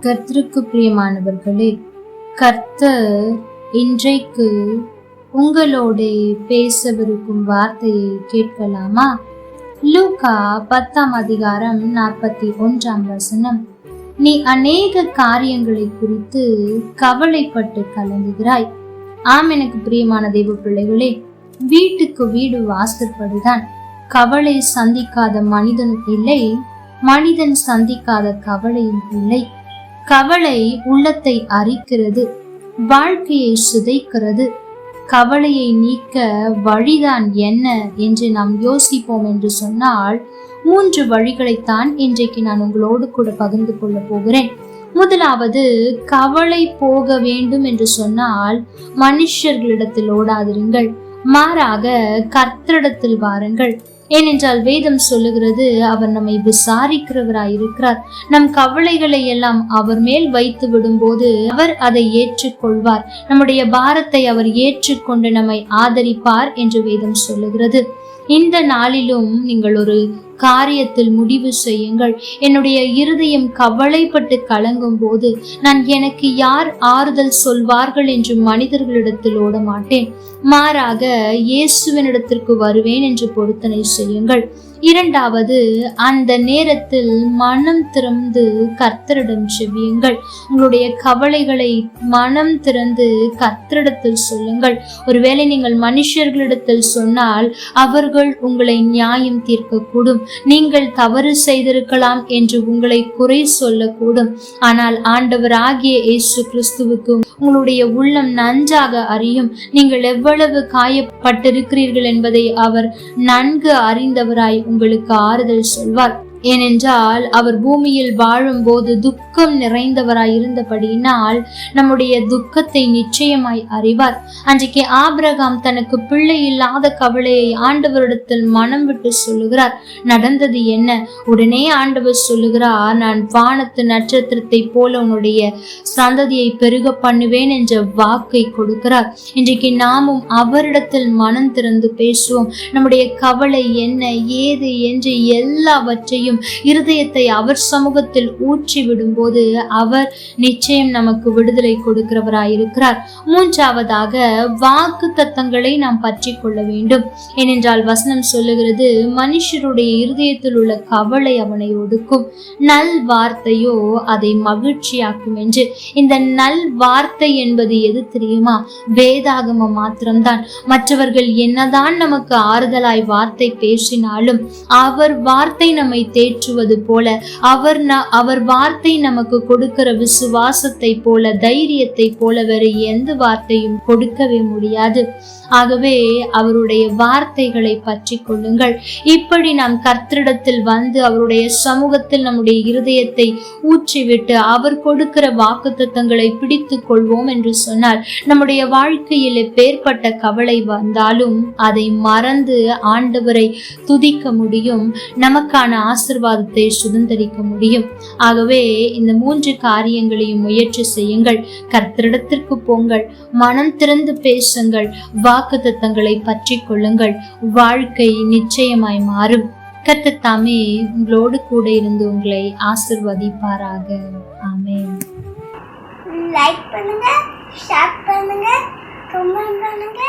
கர்த்தருக்கு பிரியமானவர்களே, கர்த்தர் இன்றைக்கு உங்களோட பேசவிருக்கும் வார்த்தையை கேட்கலாமா? லூக்கா 10ஆம் அதிகாரம் 41ஆம் வசனம். நீ அநேக காரியங்களை குறித்து கவலைப்பட்டு கலங்குகிறாய். ஆம், எனக்கு பிரியமான தெய்வ பிள்ளைகளே, வீட்டுக்கு வீடு வாசற்படிதான். கவலை சந்திக்காத மனிதனும் இல்லை, மனிதன் சந்திக்காத கவலையும் இல்லை. கவலை உள்ளத்தை அரிக்கிறது, வாழ்க்கையை சிதைக்கிறது. கவலையை நீக்க வழிதான் என்ன என்று நாம் யோசிப்போம் என்று சொன்னால் 3 வழிகளைத்தான் இன்றைக்கு நான் உங்களோடு கூட பகிர்ந்து கொள்ள போகிறேன். முதலாவது, கவலை போக வேண்டும் என்று சொன்னால் மனுஷர்களிடத்தில் ஓடாதிருங்கள், மாறாக கர்த்தரிடத்தில் வாருங்கள். ஏனென்றால் வேதம் சொல்லுகிறது, அவர் நம்மை விசாரிக்கிறவராயிருக்கிறார். நம் கவலைகளை எல்லாம் அவர் மேல் வைத்து விடும்போது அவர் அதை ஏற்றுக்கொள்வார். நம்முடைய பாரத்தை அவர் ஏற்றுக்கொண்டு நம்மை ஆதரிப்பார் என்று வேதம் சொல்லுகிறது. இந்த நாளிலும் நீங்கள் ஒரு காரியத்தில் முடிவு செய்யுங்கள். என்னுடைய இருதயம் கவலைப்பட்டு கலங்கும் போது நான் எனக்கு யார் ஆறுதல் சொல்வார்கள் என்று மனிதர்களிடத்தில் ஓட மாட்டேன், மாறாக இயேசுவினிடத்திற்கு வருவேன் என்று பொருத்தனை செய்யுங்கள். இரண்டாவது, அந்த நேரத்தில் மனம் திறந்து கர்த்தரிடம் செவியுங்கள். உங்களுடைய கவலைகளை மனம் திறந்து கர்த்தரிடத்தில் சொல்லுங்கள். ஒருவேளை நீங்கள் மனுஷர்களிடத்தில் சொன்னால் அவர்கள் உங்களை நியாயம் தீர்க்கக்கூடும், நீங்கள் தவறு செய்திருக்கலாம் என்று உங்களை குறை சொல்லக்கூடும். ஆனால் ஆண்டவராகிய இயேசு கிறிஸ்துவுக்கு உங்களுடைய உள்ளம் நன்றாக அறியும். நீங்கள் எவ்வளவு காயப்பட்டிருக்கிறீர்கள் என்பதை அவர் நன்கு அறிந்தவராய் உங்களுக்கு ஆறுதல் சொல்வார். ஏனென்றால் அவர் பூமியில் வாழும் போது துக்கம் நிறைந்தவராய் இருந்தபடியினால் நம்முடைய துக்கத்தை நிச்சயமாய் அறிவார். அன்றைக்கு ஆபிரகாம் தனக்கு பிள்ளை இல்லாத கவலையை ஆண்டவரிடத்தில் மனம் விட்டு சொல்லுகிறார். நடந்தது என்ன? உடனே ஆண்டவர் சொல்லுகிறார், நான் வானத்து நட்சத்திரத்தை போல உன்னுடைய சந்ததியை பெருக பண்ணுவேன் என்ற வாக்கை கொடுக்கிறார். இன்றைக்கு நாமும் அவரிடத்தில் மனம் திறந்து பேசுவோம். நம்முடைய கவலை என்ன ஏது என்று எல்லாவற்றையும் இருதயத்தை அவர் சமூகத்தில் ஊற்றி விடும்போது அவர் நிச்சயம் நமக்கு விடுதலை கொடுக்கிறவராயிருக்கிறார். மூன்றாவதாக, வாக்கு தத்தங்களை நாம் பற்றி கொள்ள வேண்டும். ஏனென்றால் வசனம் சொல்லுகிறது, மனுஷருடைய இருதயத்தில் உள்ள கவலை அவனை ஒடுக்கும், நல் வார்த்தையோ அதை மகிழ்ச்சியாக்கும் என்று. இந்த நல் வார்த்தை என்பது எது தெரியுமா? வேதாகமம் மாத்திரம்தான். மற்றவர்கள் என்னதான் நமக்கு ஆறுதலாய் வார்த்தை பேசினாலும் அவர் வார்த்தை நம்மை தேற்றுவது போல, அவர் வார்த்தை நமக்கு கொடுக்கிற விசுவாசத்தை போல, தைரியத்தை போல வேறு எந்த வார்த்தையும் கொடுக்கவே முடியாது. ஆகவே அவருடைய வார்த்தைகளை பற்றி கொள்ளுங்கள். இப்படி நாம் கர்த்தரிடத்தில் வந்து அவருடைய சமூகத்தில் நம்முடைய இருதயத்தை ஊற்றிவிட்டு அவர் கொடுக்கிற வாக்குத்தத்தங்களை பிடித்து கொள்வோம் என்று சொன்னால் நம்முடைய வாழ்க்கையில் எப்பேற்பட்ட கவலை வந்தாலும் அதை மறந்து ஆண்டவரை துதிக்க முடியும், நமக்கான ஆசீர்வாதத்தை சுதந்திரிக்க முடியும். ஆகவே இந்த 3 காரியங்களையும் முயற்சி செய்யுங்கள். கர்த்தரிடத்திற்கு போங்கள், மனம் திறந்து பேசுங்கள், வாக்குத்தத்தங்களை பற்றி கொள்ளுங்கள். வாழ்க்கை நிச்சயமாய் மாறும். கர்த்தர் தாமே உங்களோடு கூட இருந்து உங்களை ஆசீர்வதிப்பாராக. ஆமென். லைக் பண்ணுங்க, ஷேர் பண்ணுங்க, கமெண்ட் பண்ணுங்க.